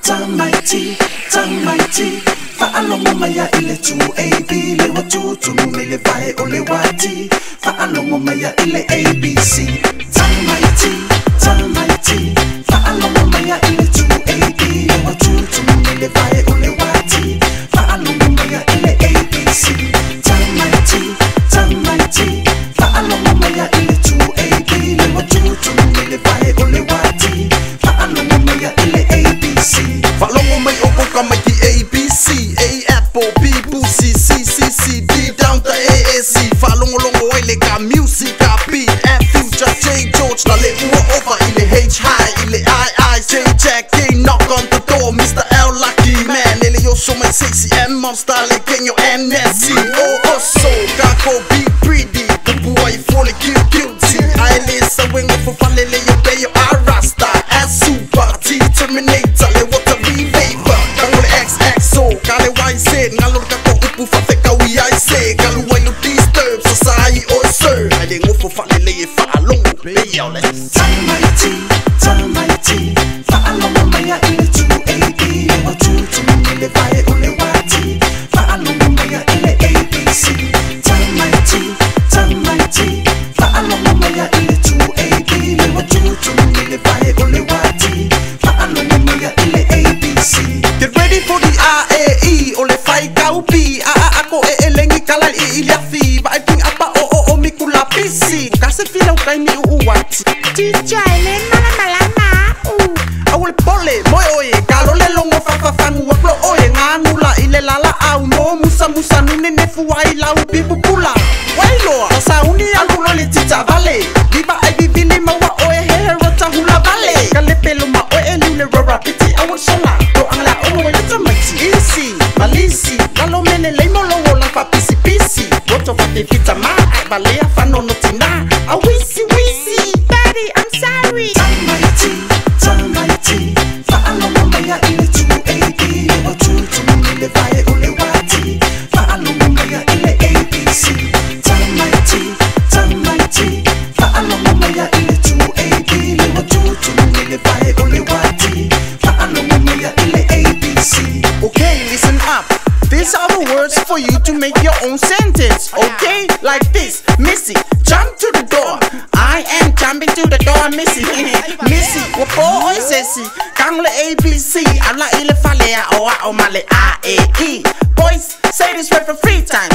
Tamaiti, Tamaiti, fa'alongo maya ile 2AB, le watutu mele vai ole wati, fa'alongo maya ile ABC. Tamaiti, Tamaiti, fa'alongo maya ile 2AB, le watutu mele vai ole wati, fa'alongo maya ile ABC. Tamaiti, Tamaiti, fa'alongo maya ile 2AB, le watutu mele vai ole wati, fa'alongo maya ile ABC. Falongo may opo may ABC, A apple, B boosie, C C C D down to AAC. Falongo longo ile ka music ka beat, F future J George na le uwa over ile H high ile I J Jack K knock on the door, Mr. L lucky man ile yo so my sexy and monster like in your NSC. Oh so kako be pretty, the boy fully guilty. I listen when go for fun ile yo pay yo Rasta as super T Terminator le what a reviver. Kangole XXO kale why say ngalor ka ko upu fa te ka we I say kalu why you disturb society or sir. I didn't go for fun ile fa long be yo let's Tamaiti, Tamaiti, fa'alongo maya ile 2AB, le watutu mele vai ole wati, fa'alongo maya ile ABC. Tamaiti, Tamaiti, fa'alongo maya ile 2AB, le watutu mele vai ole wati, fa'alongo maya ile ABC. Get ready for the RAE ole fai kaupi ako elengi kala ilya fi ba ting apa o mikula pisi kasi fila ukai mi uwati Chicha ele malama awul pole moy oye kalo le longo fa fangu waklo oye ngangula ile lala au no musa nune nefu wai lau bibu pula wailo sa uni alulo le tita vale viva ai vivili mawa oye he rota hula vale kale pelo ma oye lule rora piti awul sola do angla oye le Tamaiti easy malisi kalo mele le molo wola fa pisi roto fa te fita ma ai balea fa no tina a wisi Daddy, I'm sorry. Tamaiti, Tamaiti, fa'alongo maya ile 2AB, le watutu mele vai ole wati, fa'alongo maya ile ABC. Tamaiti, Tamaiti, fa'alongo maya ile 2AB, le watutu mele vai ole wati, fa'alongo maya ile ABC. Okay, listen up. These are the words for you to make your own sentence. Okay, like this, Missy, jump to the door. I am jumping to the door, Missy. Missy, wapo oi sesi, kangle ABC. Ala ile falea oa o male AAE. Boys, say this word for 3 times.